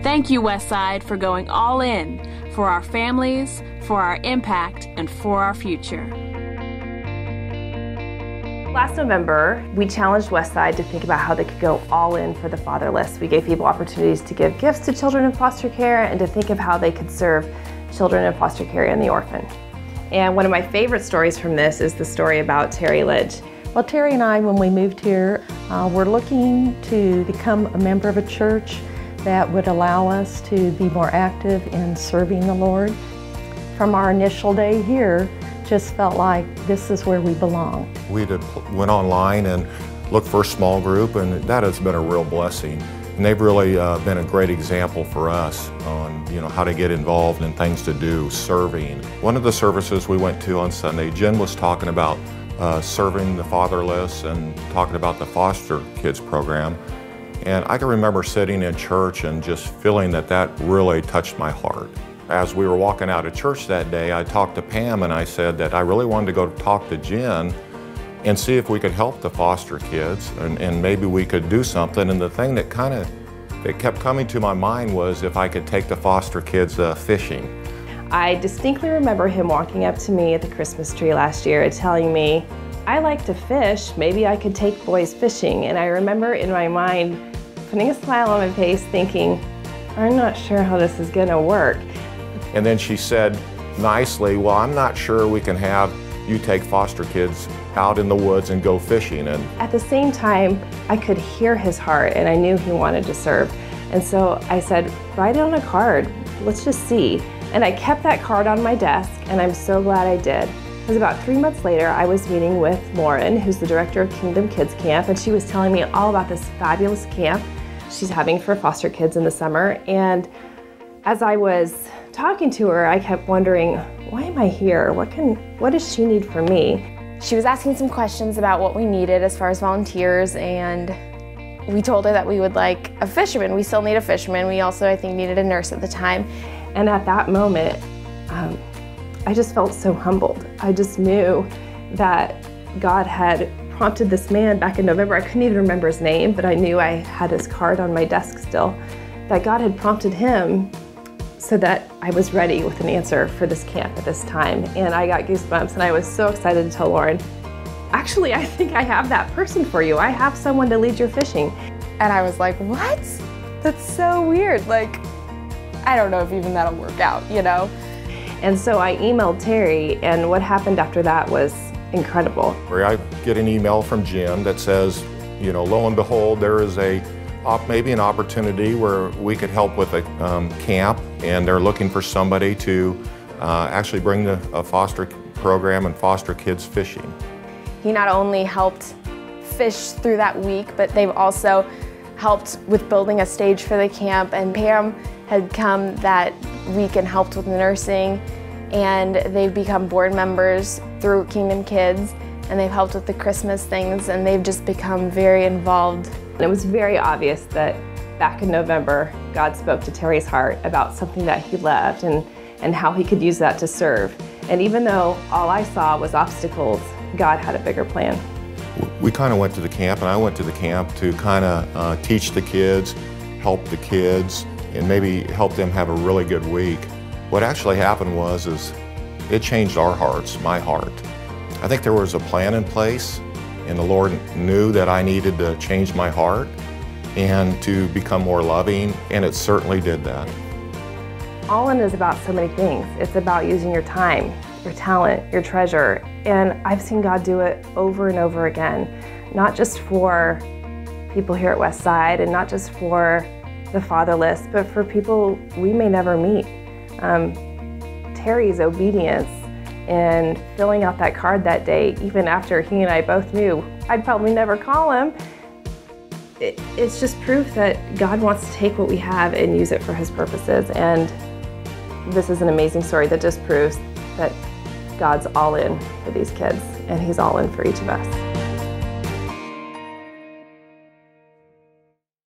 Thank you, Westside, for going all in for our families, for our impact, and for our future. Last November, we challenged Westside to think about how they could go all in for the fatherless. We gave people opportunities to give gifts to children in foster care and to think of how they could serve children in foster care and the orphan. And one of my favorite stories from this is the story about Terry Lynch. Well, Terry and I, when we moved here, were looking to become a member of a church that would allow us to be more active in serving the Lord. From our initial day here, just felt like this is where we belong. We went online and looked for a small group, and that has been a real blessing. And they've really been a great example for us on how to get involved and things to do, serving. One of the services we went to on Sunday, Jen was talking about serving the fatherless and talking about the foster kids program. And I can remember sitting in church and just feeling that really touched my heart. As we were walking out of church that day, I talked to Pam and I said that I really wanted to go talk to Jen and see if we could help the foster kids and maybe we could do something. And the thing that kept coming to my mind was if I could take the foster kids fishing. I distinctly remember him walking up to me at the Christmas tree last year and telling me, I like to fish, maybe I could take boys fishing. And I remember in my mind putting a smile on my face thinking, I'm not sure how this is gonna work. And then she said nicely, well, I'm not sure we can have you take foster kids out in the woods and go fishing. And at the same time, I could hear his heart and I knew he wanted to serve. And so I said, write it on a card, let's just see. And I kept that card on my desk and I'm so glad I did. Because about 3 months later, I was meeting with Lauren, who's the director of Kingdom Kids Camp, and she was telling me all about this fabulous camp she's having for foster kids in the summer. And as I was talking to her, I kept wondering, why am I here? What does she need from me? She was asking some questions about what we needed as far as volunteers, and we told her that we would like a fisherman. We still need a fisherman. We also, I think, needed a nurse at the time. And at that moment, I just felt so humbled. I just knew that God had prompted this man back in November. I couldn't even remember his name, but I knew I had his card on my desk still, that God had prompted him so that I was ready with an answer for this camp at this time. And I got goosebumps and I was so excited to tell Lauren, actually, I think I have that person for you. I have someone to lead your fishing. And I was like, what? That's so weird. Like, I don't know if even that'll work out, And so I emailed Terry, and what happened after that was incredible. Where I get an email from Jen that says, lo and behold, there is maybe an opportunity where we could help with a camp, and they're looking for somebody to actually bring a foster program and foster kids fishing. He not only helped fish through that week, but they've also helped with building a stage for the camp, and Pam had come that week and helped with the nursing, and they've become board members through Kingdom Kids, and they've helped with the Christmas things, and they've just become very involved. And it was very obvious that back in November, God spoke to Terry's heart about something that he loved and how he could use that to serve. And even though all I saw was obstacles, God had a bigger plan. We kind of went to the camp, and I went to the camp to kind of teach the kids, help the kids, and maybe help them have a really good week. What actually happened was it changed our hearts, my heart. I think there was a plan in place, and the Lord knew that I needed to change my heart and to become more loving, and it certainly did that. All in is about so many things. It's about using your time, your talent, your treasure, and I've seen God do it over and over again, not just for people here at Westside and not just for the fatherless, but for people we may never meet. Terry's obedience in filling out that card that day, even after he and I both knew I'd probably never call him, it's just proof that God wants to take what we have and use it for his purposes. And this is an amazing story that just proves that God's all in for these kids, and he's all in for each of us.